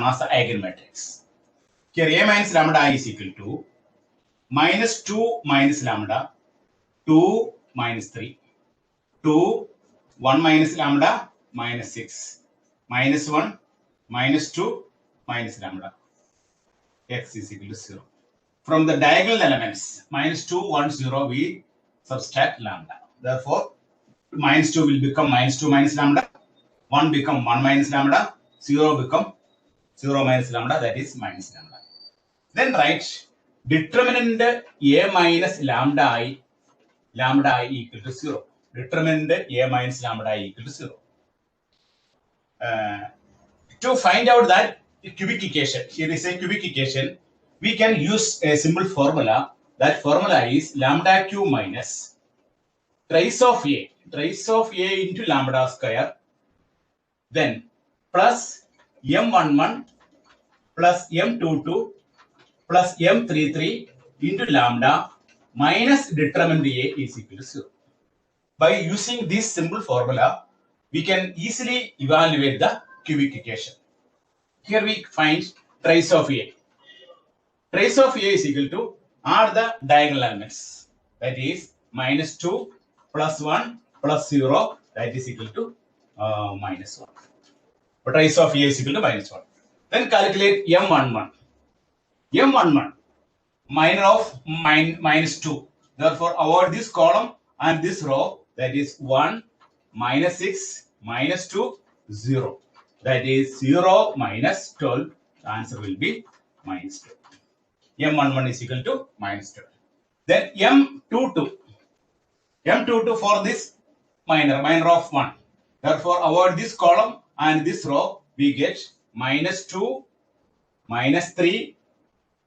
known as the eigenmatrix. Here A minus lambda I is equal to minus 2 minus lambda, 2 minus 3, 2, 1 minus lambda, minus 6, minus 1, minus 2, minus lambda, x is equal to 0. From the diagonal elements, minus 2, 1, 0, we subtract lambda. Therefore, minus 2 will become minus 2 minus lambda, 1 become 1 minus lambda, 0 become 0 minus lambda, that is minus lambda. Then write determinant A minus lambda I equal to 0. Determinant A minus lambda I equal to 0. To find out that cubic equation, here is a cubic equation, we can use a simple formula. That formula is lambda q minus trace of A into lambda square, then plus m11 plus m22 plus m33 into lambda minus determinant A is equal to 0. By using this simple formula, we can easily evaluate the cubic equation. Here we find trace of A. Trace of A is equal to are the diagonal elements. That is minus 2 plus 1 plus 0, that is equal to minus 1. But trace of A is equal to minus 1. Then calculate M11. M11 minor of minus 2. Therefore, avoid this column and this row, that is 1, minus 6, minus 2, 0. That is 0 minus 12. The answer will be minus 12. M11 is equal to minus 12. Then M22. M22 for this minor of 1. Therefore, avoid this column and this row, we get minus 2, minus 3,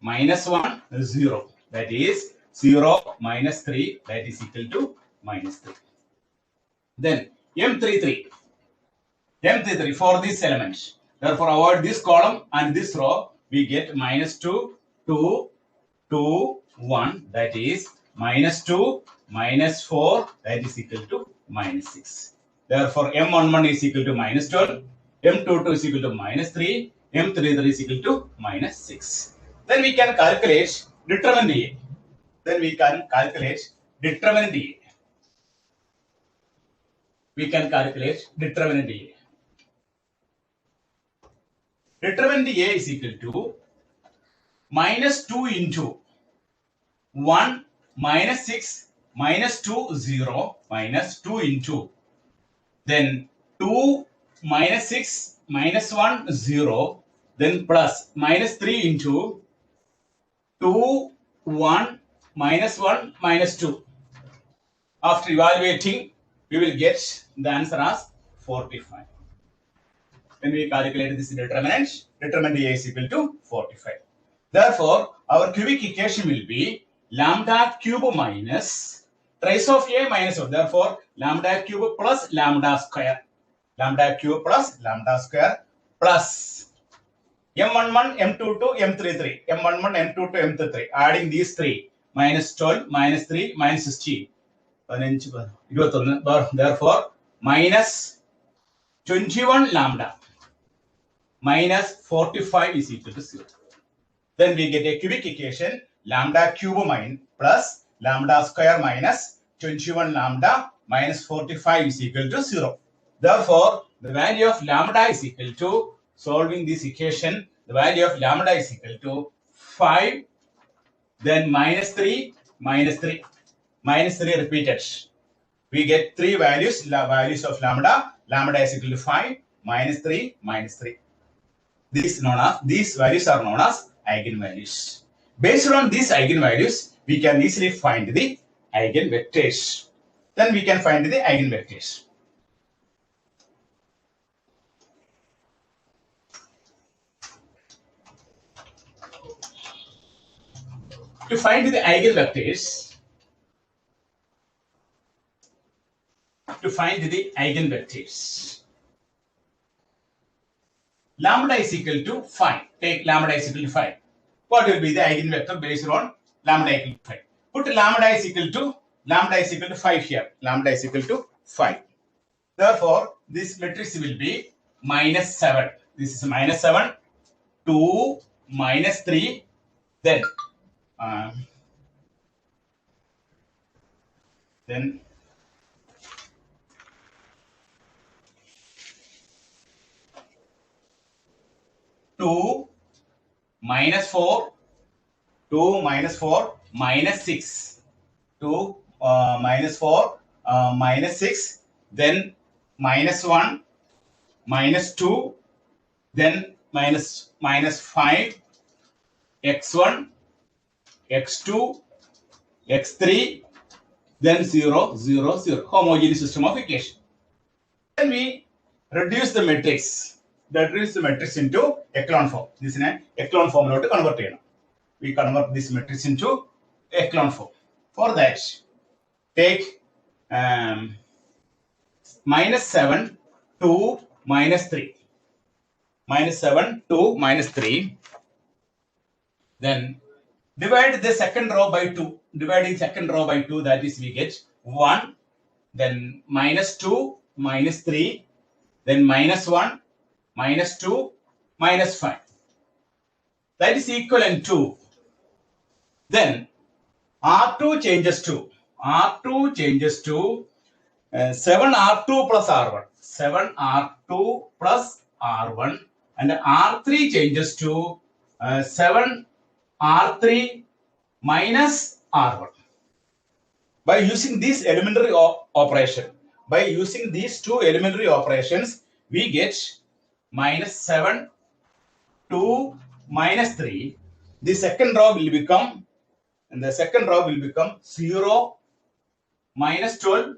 minus 1, 0. That is 0 minus 3, that is equal to minus 3. Then M33 for this element. Therefore, avoid this column and this row, we get minus 2, 2, 2, 1, that is minus 2, minus 4, that is equal to minus 6. Therefore, M11 is equal to minus 12, M22 is equal to minus 3, M33 is equal to minus 6. Then we can calculate determinant A. Determinant A is equal to minus 2 into 1 minus 6 minus 2 0 minus 2 into then 2 minus 6 minus 1 0 then plus minus 3 into 2 1 minus 1 minus 2. After evaluating, we will get the answer as 45. When we calculate this determinant A is equal to 45. Therefore, our cubic equation will be lambda cube minus trace of A minus 1. Therefore, lambda cube plus lambda square. Lambda cube plus lambda square plus M11, M22, M33. M11, M22, M33. Adding these three. Minus 12, minus 3, minus 16. Therefore, minus 21 lambda minus 45 is equal to 0. Then we get a cubic equation lambda cube plus lambda square minus 21 lambda minus 45 is equal to 0. Therefore, the value of lambda is equal to, solving this equation, the value of lambda is equal to 5, then minus 3, minus 3. Minus 3 repeated. We get three values, values of lambda. Lambda is equal to 5, minus 3, minus 3. These values are known as eigenvalues. Based on these eigenvalues, we can easily find the eigenvectors. Then we can find the eigenvectors. To find the eigenvectors, lambda is equal to 5. Take lambda is equal to 5. What will be the eigenvector based on lambda equal to 5? Put lambda is equal to 5 here. Lambda is equal to 5. Therefore, this matrix will be minus 7. This is minus 7, 2 minus 3, then uh, then 2 minus 4, 2 minus 4 minus 6, 2 minus 4 minus 6, then minus 1 minus 2, then minus 5, x1, x2, x3, then 0, 0, 0. Homogeneous system of equation. Then we reduce the matrix. Reduce the matrix into echelon form. This is an echelon form to convert it. We convert this matrix into echelon form. For that, take minus 7, 2, minus 3. Minus 7, 2, minus 3. Then divide the second row by 2. Dividing second row by 2, that is we get 1. Then minus 2, minus 3. Then minus 1, minus 2, minus 5. That is equivalent to. Then R2 changes to 7R2 plus R1. 7R2 plus R1. And R3 changes to 7R3 minus R1. By using this elementary operation, by using these two elementary operations, we get minus 7, 2, minus 3. The second row will become, 0, minus 12,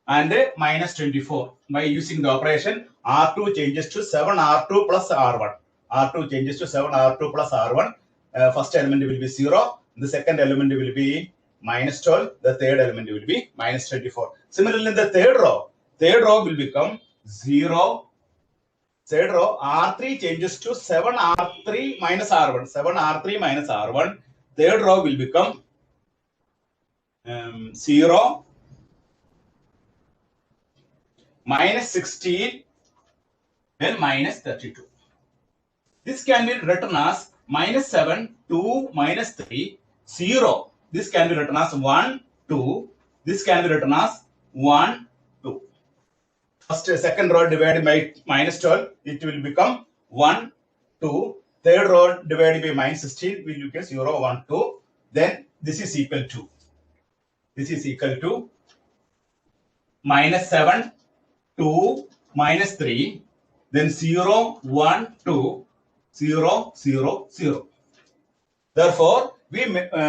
and minus 24. By using the operation, R2 changes to 7R2 plus R1. R2 changes to 7R2 plus R1. First element will be 0. The second element will be minus 12. The third element will be minus 24. Similarly, the third row will become 0. Third row, R3 changes to 7R3 minus R1. 7R3 minus R1. Third row will become 0, minus 16, then minus 32. This can be written as minus 7, 2, minus 3, 0. This can be written as 1, 2. This can be written as 1, 2. First, second row divided by minus 12, it will become 1, 2. Third row divided by minus 16 will become 0, 1, 2. Then this is equal to minus 7, 2, minus 3, then 0, 1, 2, 0, 0, 0. Therefore, we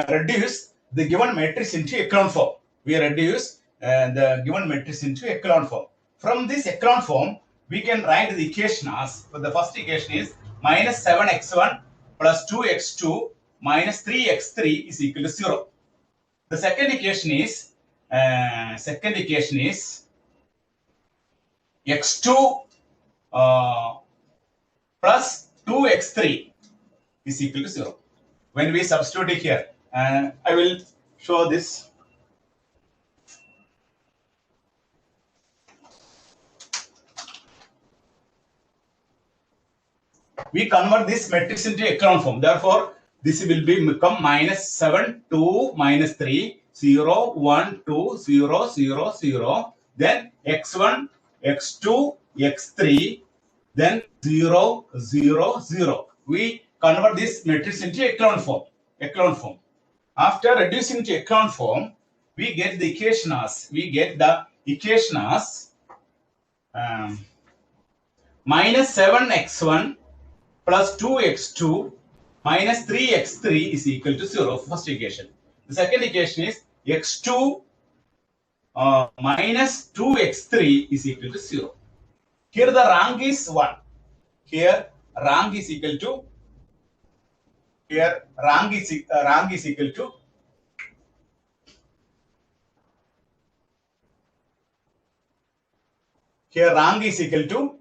reduce the given matrix into echelon form. The given matrix into echelon form. From this echelon form, we can write the equation as, the first equation is minus 7x1 plus 2x2 minus 3x3 is equal to 0. The second equation is x2 plus 2x3 is equal to 0. When we substitute it here, I will show this. We convert this matrix into echelon form. Therefore, this will become minus 7, 2, minus 3, 0, 1, 2, 0, 0, 0. Then x1, x2, x3, then 0, 0, 0. We convert this matrix into echelon form. After reducing to echelon form, we get the equation as minus 7x1 plus 2x2 minus 3x3 is equal to 0. First equation. The second equation is x2 minus 2x3 is equal to 0. Here the rank is 1. Here rank is equal to. Here rank is equal to. Here rank is equal to.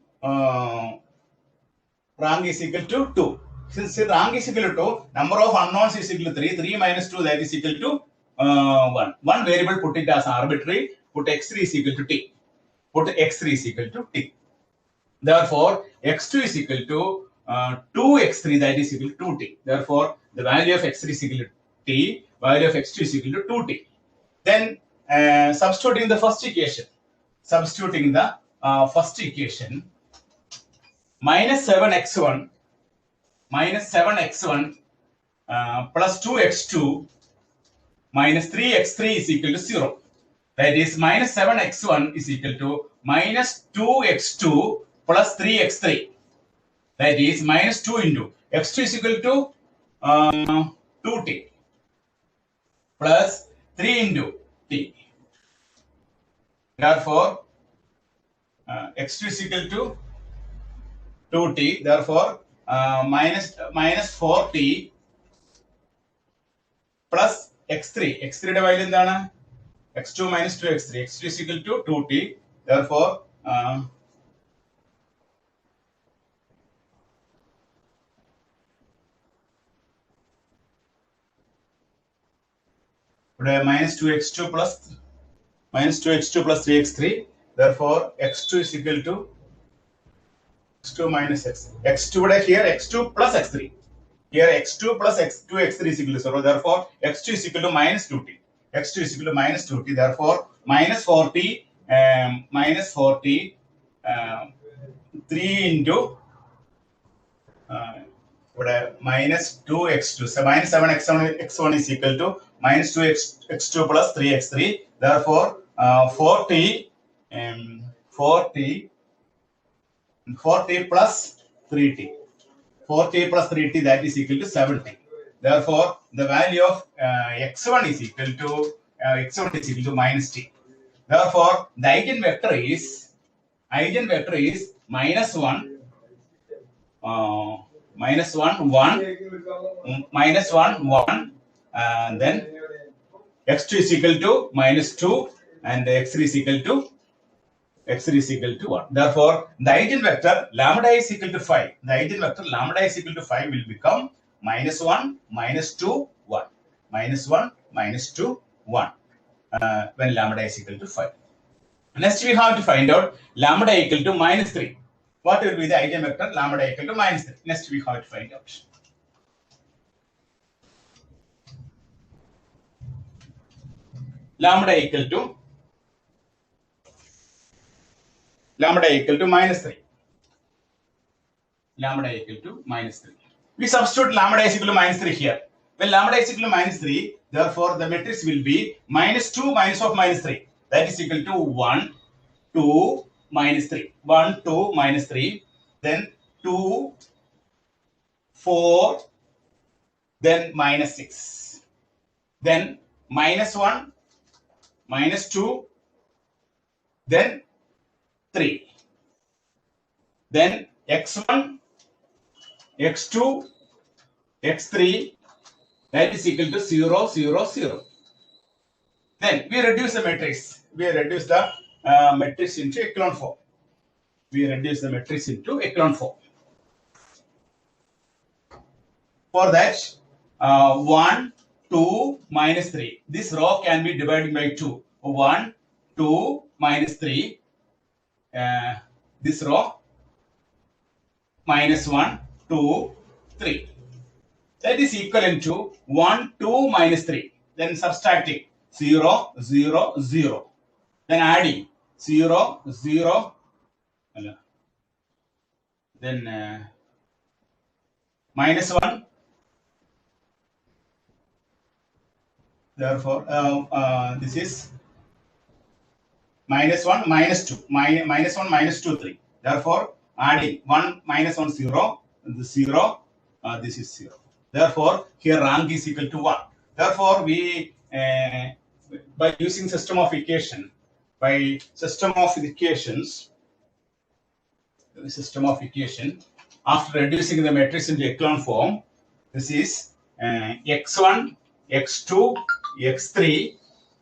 Rank is equal to 2. Since rank is equal to 2, number of unknowns is equal to 3. 3 minus 2, that is equal to 1. One variable, put it as arbitrary. Put x3 is equal to t. Therefore, x2 is equal to 2x3, that is equal to 2t. Therefore, the value of x3 is equal to t, value of x2 is equal to 2t. Then substituting the first equation, minus 7x1 plus 2x2 minus 3x3 is equal to 0. That is minus 7x1 is equal to minus 2x2 plus 3x3. That is minus 2 into x2 is equal to 2t plus 3 into t. Therefore, x2 is equal to 2t. Therefore, minus 4t plus x3. x3 value എന്താണ്? x2 minus 2x3. x2 is equal to 2t. Therefore, minus 2x2 plus 3x3. Therefore, x2 is equal to x2 minus x2 here x2 plus x3. Here x2 plus x3 is equal to 0. Therefore, x2 is equal to minus 2t. x2 is equal to minus 2t. Therefore, minus 4t 3 into minus 2x2. So minus 7x1 is equal to minus 2x2 plus 3x3. Therefore, 4t plus 3t. 4t plus 3t, that is equal to 7t. Therefore, the value of x1 is equal to minus t. Therefore, the eigenvector is minus 1, 1, then x2 is equal to minus 2 and x3 is equal to 1. Therefore, the eigenvector lambda is equal to 5. The eigenvector lambda is equal to 5 will become minus 1, minus 2, 1. Minus 1, minus 2, 1 when lambda is equal to 5. Next, we have to find out lambda equal to minus 3. What will be the eigenvector lambda equal to minus 3? Next, we have to find out. Lambda equal to minus 3. Lambda equal to minus 3. We substitute lambda is equal to minus 3 here. When lambda is equal to minus 3, therefore the matrix will be minus 2 minus of minus 3. That is equal to 1, 2, minus 3. 1, 2, minus 3. Then 2, 4, then minus 6. Then minus 1, minus 2, then 3. Then x1, x2, x3, that is equal to 0, 0, 0. Then we reduce the matrix. We reduce the matrix into echelon form. For that, 1, 2, minus 3. This row can be divided by 2. 1, 2, minus 3. This row minus 1, 2, 3. That is equivalent to 1, 2, minus 3. Then subtracting 0, 0, 0. Then adding 0, 0. Then minus 1. Therefore, this is minus 1, minus 2. Minus 1, minus 2, 3. Therefore, adding 1, minus 1, 0. This 0. This is 0. Therefore, here rank is equal to 1. Therefore, we by using system of equations, after reducing the matrix into echelon form, this is x1, x2, x3,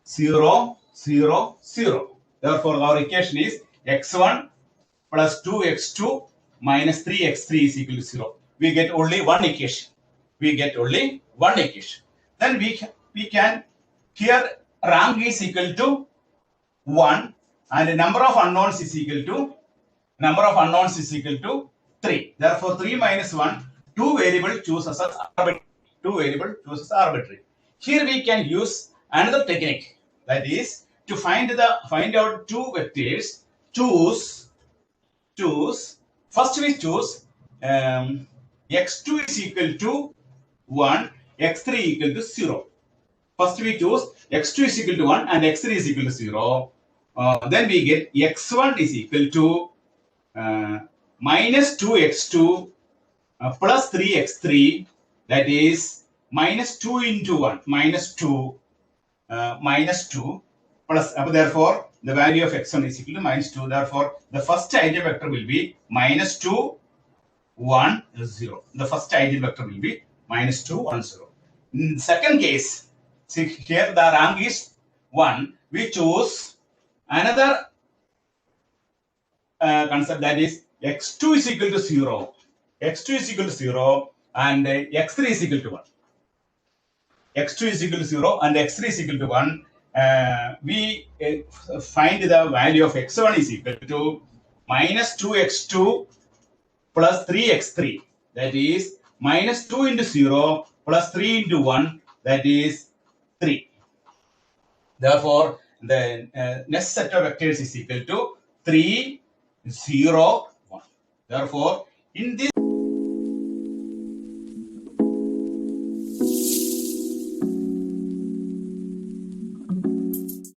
0, 0, 0. Therefore, our equation is x1 plus 2x2 minus 3x3 is equal to 0. We get only one equation. Then we can here rank is equal to 1 and the number of unknowns is equal to 3. 3. Therefore, 3 minus 1, 2 variable chooses as arbitrary. 2 variable chooses arbitrary. Here we can use another technique, that is to find out two vectors. First we choose x2 is equal to 1, x3 equal to 0. First we choose x2 is equal to 1 and x3 is equal to 0. Then we get x1 is equal to minus 2x2 plus 3x3, that is minus 2 into 1, minus 2 plus, therefore the value of x1 is equal to minus 2. Therefore, the first eigenvector will be minus 2, 1, 0. The first eigenvector will be minus 2, 1, 0. In the second case, see here the rank is 1. We choose another concept, that is x2 is equal to 0. x2 is equal to 0 and x3 is equal to 1. x2 is equal to 0 and x3 is equal to 1. We find the value of x1 is equal to minus 2x2 plus 3x3, that is minus 2 into 0 plus 3 into 1, that is 3. Therefore, the next set of vectors is equal to 3, 0, 1. Therefore, in this